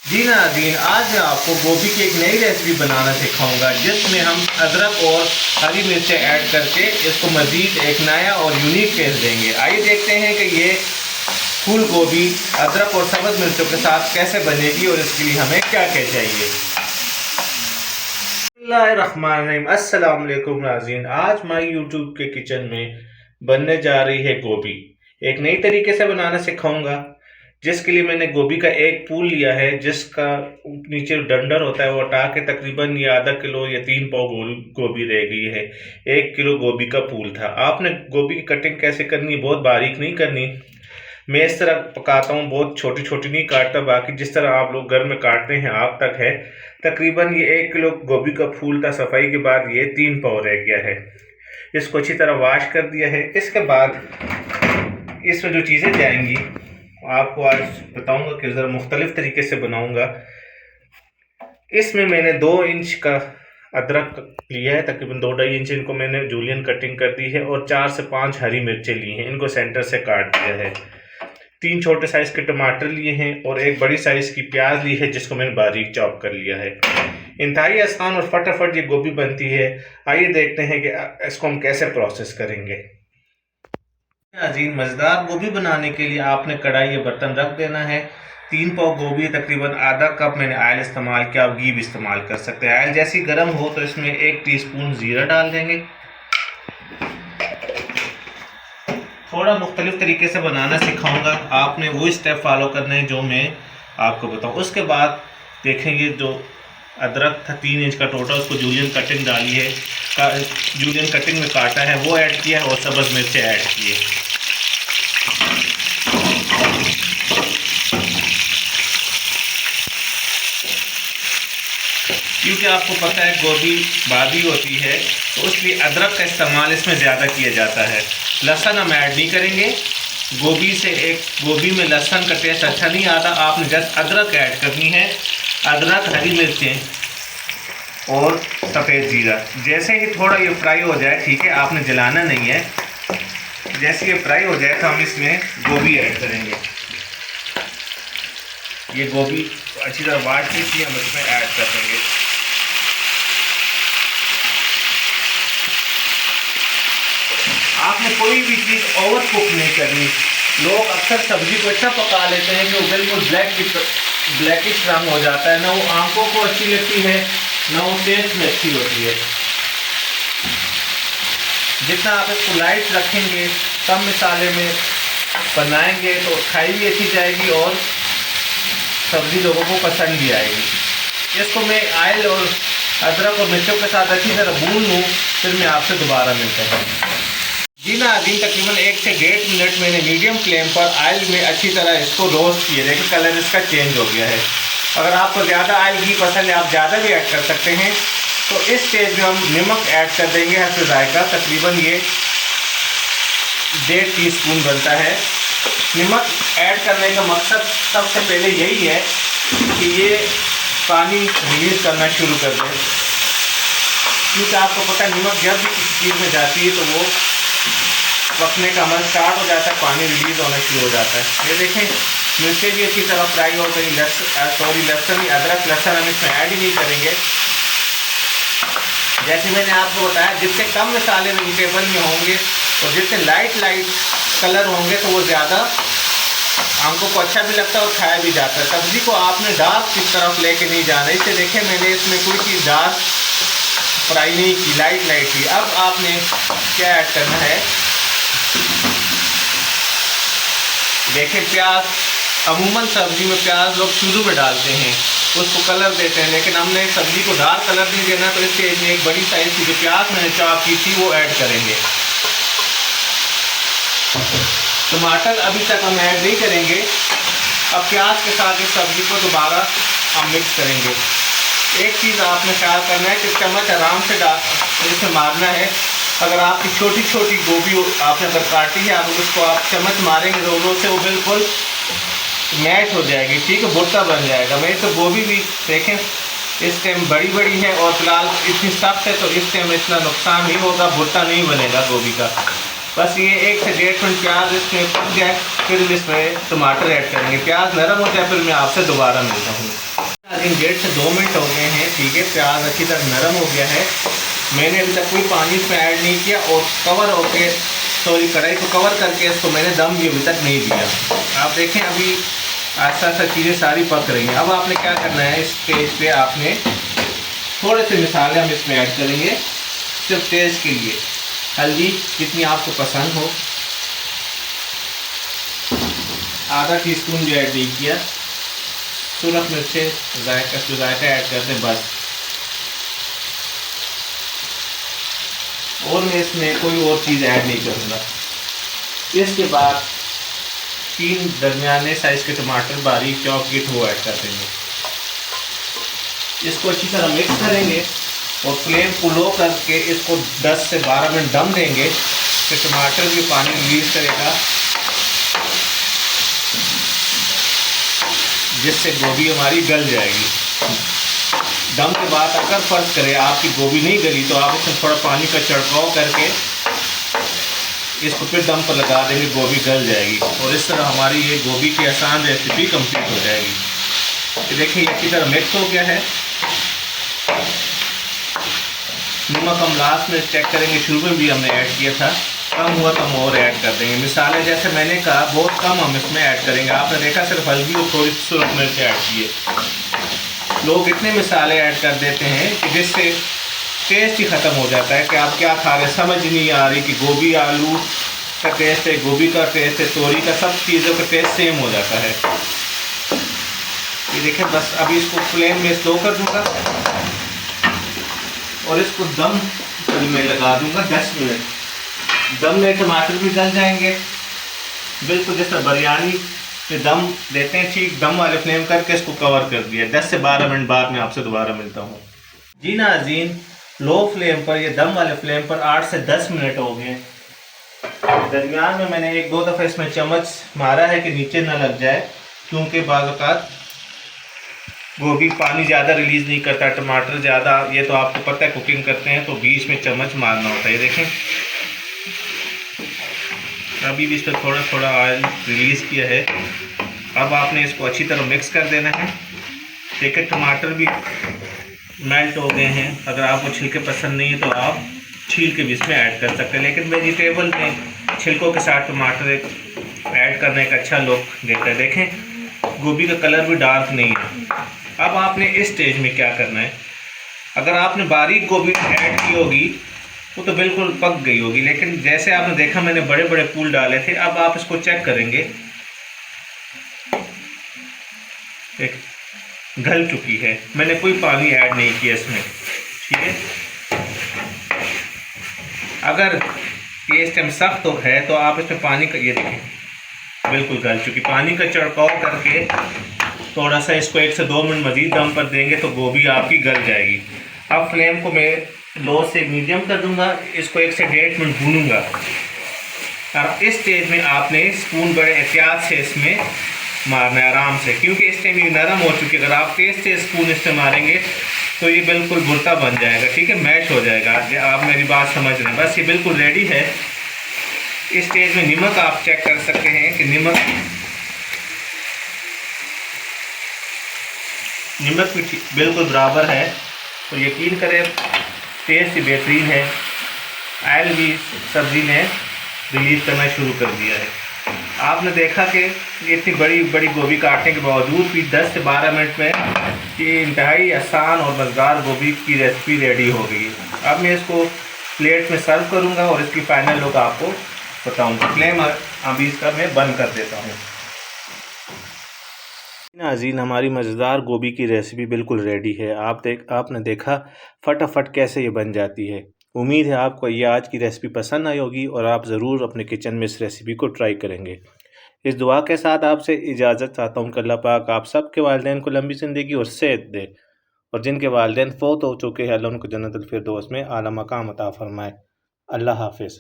जी नाज़रीन, आज मैं आपको गोभी की एक नई रेसिपी बनाना सिखाऊंगा जिसमें हम अदरक और हरी मिर्चें ऐड करके इसको मज़ीद एक नया और यूनिक टेस्ट देंगे। आइए देखते हैं कि ये फूल गोभी अदरक और सब्ज़ मिर्चों के साथ कैसे बनेगी और इसके लिए हमें क्या क्या चाहिए। बिस्मिल्लाहिर्रहमानिर्रहीम। अस्सलाम वालेकुम नाज़रीन, आज माई यूट्यूब के किचन में बनने जा रही है गोभी। एक नई तरीके से बनाना सिखाऊंगा जिसके लिए मैंने गोभी का एक फूल लिया है जिसका नीचे डंडर होता है वो हटा के तकरीबन ये आधा किलो या 3 पाव गोभी रह गई है। 1 किलो गोभी का फूल था। आपने गोभी की कटिंग कैसे करनी है, बहुत बारीक नहीं करनी। मैं इस तरह पकाता हूँ, बहुत छोटी छोटी नहीं काटता, बाकी जिस तरह आप लोग घर में काटते हैं आप तक है। तकरीबन ये 1 किलो गोभी का फूल था, सफाई के बाद ये 3 पाव रह गया है। इसको अच्छी तरह वॉश कर दिया है। इसके बाद इसमें जो चीज़ें जाएंगी आपको आज बताऊंगा कि ज़रा मुख्तलिफ तरीके से बनाऊंगा। इसमें मैंने 2 इंच का अदरक लिया है, तकरीबन 2-2.5 इंच। इनको मैंने जूलियन कटिंग कर दी है और 4 से 5 हरी मिर्चें ली हैं, इनको सेंटर से काट दिया है। 3 छोटे साइज़ के टमाटर लिए हैं और एक बड़ी साइज़ की प्याज ली है जिसको मैंने बारीक चॉप कर लिया है। इंतहाई आसान और फटाफट ये गोभी बनती है। आइए देखते हैं कि इसको हम कैसे प्रोसेस करेंगे। अजीज, मज़ेदार गोभी बनाने के लिए आपने कढ़ाई या बर्तन रख देना है। 3 पाव गोभी, तकरीबन आधा कप मैंने ऑयल इस्तेमाल किया। आप घी भी इस्तेमाल कर सकते हैं। ऑयल जैसी गर्म हो तो इसमें 1 टीस्पून ज़ीरा डाल देंगे। थोड़ा मुख्तलिफ तरीके से बनाना सिखाऊंगा, आपने वो स्टेप फॉलो करने हैं जो मैं आपको बताऊँ। उसके बाद देखेंगे जो अदरक था 3 इंच का टोटल, उसको जूलियन कटिंग डाली है, जूलियन कटिंग में काटा है, वो ऐड किया है और सब्ज़ मिर्चें ऐड किए। क्योंकि आपको पता है गोभी बादी होती है तो इसलिए अदरक का इस्तेमाल इसमें ज़्यादा किया जाता है। लहसुन हम ऐड नहीं करेंगे। गोभी में लहसुन का टेस्ट अच्छा नहीं आता। आपने जस्ट अदरक ऐड करनी है, अदरक, हरी मिर्चें और सफ़ेद ज़ीरा। जैसे ही थोड़ा ये फ्राई हो जाए, ठीक है, आपने जलाना नहीं है। जैसे ये फ्राई हो जाए तो हम इसमें गोभी ऐड करेंगे। ये गोभी अच्छी तरह वाट के हम इसमें ऐड कर देंगे। आपने कोई भी चीज़ ओवर कुक नहीं करनी। लोग अक्सर सब्जी को अच्छा पका लेते हैं कि वो बिल्कुल ब्लैकिश रंग हो जाता है, ना वो आंखों को अच्छी लगती है ना वो टेस्ट में अच्छी होती है। जितना आप इसको लाइट रखेंगे, कम मसाले में बनाएंगे तो खाई भी अच्छी जाएगी और सब्ज़ी लोगों को पसंद भी आएगी। इसको मैं ऑयल और अदरक और मिर्चों के साथ अच्छी तरह भून लूँ, फिर मैं आपसे दोबारा मिलता हूँ। जी नाज़रीन, तकरीबन 1 से 1.5 मिनट मैंने मीडियम फ्लेम पर ऑयल में अच्छी तरह इसको रोस्ट किया। देखिए कलर इसका चेंज हो गया है। अगर आपको ज़्यादा ऑयल घी पसंद है आप ज़्यादा भी ऐड कर सकते हैं। तो इस स्टेज में हम नमक ऐड कर देंगे हस्ब जायका। तकरीबन ये 1.5 टीस्पून बनता है। नमक ऐड करने का मकसद सबसे पहले यही है कि ये पानी रिलीज़ करना शुरू कर दे। क्योंकि आपको पता है नमक जब भी किसी चीज़ में जाती है तो वो पकने का अमल स्टार्ट हो जाता है, पानी रिलीज़ होना शुरू हो जाता है। ये देखें मिर्चें भी अच्छी तरह फ्राई हो गई। लहसुन अदरक लहसुन हम इसमें ऐड ही नहीं करेंगे। जैसे मैंने आपको बताया, जितने कम मसाले वेजिटेबल में होंगे और जितने लाइट कलर होंगे तो वो ज़्यादा आंखों को अच्छा भी लगता है और खाया भी जाता है। सब्ज़ी को आपने डार्क की तरफ लेके नहीं जाना। इससे देखें मैंने इसमें कोई चीज़ डार्क फ्राई नहीं की, लाइट की। अब आपने क्या ऐड करना है, देखें प्याज, अमूमन सब्ज़ी में प्याज लोग शुरू में डालते हैं, उसको कलर देते हैं, लेकिन हमने सब्ज़ी को डार्क कलर नहीं देना। तो इसके में एक बड़ी साइज़ की जो प्याज मैंने चॉप की थी वो ऐड करेंगे। टमाटर अभी तक हम ऐड नहीं करेंगे। अब प्याज के साथ इस सब्ज़ी को दोबारा हम मिक्स करेंगे। एक चीज़ आपने ख्याल करना है कि चम्मच आराम से इसमें मारना है। अगर आपकी छोटी छोटी गोभी आपने अगर काटी है, आप उसको आप चम्मच मारेंगे ज़ोरों से, वो बिल्कुल मैश हो जाएगी, ठीक है, भुट्टा बन जाएगा। मेरी तो गोभी भी देखें इस टाइम बड़ी है और फिलहाल इतनी सख्त है, तो इस टाइम इतना नुकसान नहीं होगा, भुट्टा नहीं बनेगा गोभी का। बस ये 1 से 1.5 मिनट प्याज इसमें पक जाए, फिर इसमें टमाटर ऐड करेंगे। प्याज नरम हो जाए फिर मैं आपसे दोबारा मिलता हूँ। नाज़रीन 1.5 से 2 मिनट हो गए हैं, ठीक है। प्याज अच्छी तरह नरम हो गया है। मैंने अभी तक कोई पानी इसमें ऐड नहीं किया और कवर होके सॉरी कढ़ाई को कवर करके इसको मैंने दम भी अभी तक नहीं दिया। आप देखें अभी आस्ता आस्ता चीज़ें सारी पक रही हैं। अब आपने क्या करना है, इस स्टेज पे आपने थोड़े से मसाले हम इसमें ऐड करेंगे सिर्फ टेस्ट के लिए। हल्दी जितनी आपको पसंद हो, आधा टीस्पून भी ऐड नहीं किया। सुरख मिर्चें जायका ऐड करते हैं बस। और मैं इसमें कोई और चीज़ ऐड नहीं करूँगा। इसके बाद 3 दरमियाने साइज़ के टमाटर बारीक चॉप किए वो ऐड कर देंगे। इसको अच्छी तरह मिक्स करेंगे और फ्लेम को लो करके इसको 10 से 12 मिनट दम देंगे। फिर टमाटर भी पानी रिलीज़ करेगा, जिससे गोभी हमारी गल जाएगी। दम के बाद अगर फर्ज करें आपकी गोभी नहीं गली तो आप इसमें थोड़ा पानी का छिड़काव करके इसको फिर दम पर लगा देंगे, गोभी गल जाएगी। और इस तरह हमारी ये गोभी की आसान रेसिपी कंप्लीट हो जाएगी। ये देखिए ये अच्छी तरह मिक्स हो गया है। नमक हम लास्ट में चेक करेंगे, शुरू में भी हमने ऐड किया था, कम हुआ तो हम और ऐड कर देंगे। मिसालें जैसे मैंने कहा बहुत कम हम इसमें ऐड करेंगे। आपने देखा सिर्फ हल्दी और थोड़ी सी सुरख मिर्च ऐड किए। लोग इतने मिसाले ऐड कर देते हैं कि जिससे टेस्ट ही ख़त्म हो जाता है कि आप क्या खा रहे हैं, समझ नहीं आ रही कि गोभी आलू का टेस्ट है, गोभी का टेस्ट है, तोरी का, सब चीज़ों का टेस्ट सेम हो जाता है। ये देखें बस अभी इसको फ्लेम में स्लो कर दूँगा और इसको दम में लगा दूँगा 10 मिनट। दम में टमाटर भी गल जाएंगे, बिल्कुल जैसा बिरयानी पे दम देते हैं, ठीक दम वाले फ्लेम करके इसको कवर कर दिया। 10 से 12 मिनट बाद में आपसे दोबारा मिलता हूँ। जी नाज़रीन, लो फ्लेम पर, ये दम वाले फ्लेम पर 8 से 10 मिनट हो गए। दरमियान में मैंने 1-2 दफ़ा इसमें चम्मच मारा है कि नीचे ना लग जाए, क्योंकि बाज़ औक़ात गोभी पानी ज़्यादा रिलीज़ नहीं करता, टमाटर ज़्यादा, ये तो आपको पता है कुकिंग करते हैं तो बीच में चम्मच मारना होता है। ये देखें अभी भी इस पर थोड़ा थोड़ा ऑयल रिलीज़ किया है। अब आपने इसको अच्छी तरह मिक्स कर देना है। देखिए टमाटर भी मेल्ट हो गए हैं। अगर आपको छिलके पसंद नहीं है तो आप छील के भी इसमें ऐड कर सकते हैं, लेकिन वेजिटेबल में छिलकों के साथ टमाटर ऐड करने का अच्छा लुक देता है। देखें गोभी का कलर भी डार्क नहीं है। अब आपने इस स्टेज में क्या करना है, अगर आपने बारीक गोभी ऐड की होगी वो तो बिल्कुल पक गई होगी, लेकिन जैसे आपने देखा मैंने बड़े बड़े फूल डाले थे। अब आप इसको चेक करेंगे, एक गल चुकी है, मैंने कोई पानी ऐड नहीं किया इसमें, ठीक है। अगर ये इस टाइम सख्त तो है तो आप इसमें पानी का, ये देखें बिल्कुल गल चुकी, पानी का छिड़काव करके थोड़ा सा इसको 1 से 2 मिनट मज़ीद दम पर देंगे तो गोभी आपकी गल जाएगी। अब फ्लेम को मैं लो से मीडियम कर दूंगा, इसको 1 से 1.5 मिनट भूनूंगा। और इस स्टेज में आपने स्पून बड़े एहतियात से इसमें मारना है, आराम से, क्योंकि इस टाइम ये नरम हो चुकी है। अगर आप तेज़ से स्पून इससे मारेंगे तो ये बिल्कुल भुरता बन जाएगा, ठीक है, मैश हो जाएगा। आप मेरी बात समझ रहे हैं। बस ये बिल्कुल रेडी है। इस स्टेज में नमक आप चेक कर सकते हैं कि नमक भी बिल्कुल बराबर है, तो यकीन करें टेस्ट ही बेहतरीन है। ऑयल भी सब्ज़ी ने रिलीज़ करना शुरू कर दिया है। आपने देखा कि इतनी बड़ी बड़ी गोभी काटने के बावजूद भी 10 से 12 मिनट में ये इंतहाई आसान और मज़ेदार गोभी की रेसिपी रेडी हो गई। अब मैं इसको प्लेट में सर्व करूंगा और इसकी फाइनल लुक आपको बताऊंगा। फ्लेम अभी इसका मैं बंद कर देता हूँ। नाज़रीन, हमारी मज़ेदार गोभी की रेसिपी बिल्कुल रेडी है। आपने देखा फटाफट कैसे ये बन जाती है। उम्मीद है आपको ये आज की रेसिपी पसंद आई होगी और आप ज़रूर अपने किचन में इस रेसिपी को ट्राई करेंगे। इस दुआ के साथ आपसे इजाज़त चाहता हूँ कि अल्लाह पाक आप सबके वालिदैन को लंबी ज़िंदगी और सेहत दे, और जिनके वालिदैन फ़ौत हो चुके हैं अल्लाह उनको जन्नतुल फिरदौस में आला मकाम अता फ़रमाए। अल्लाह हाफ़िज़।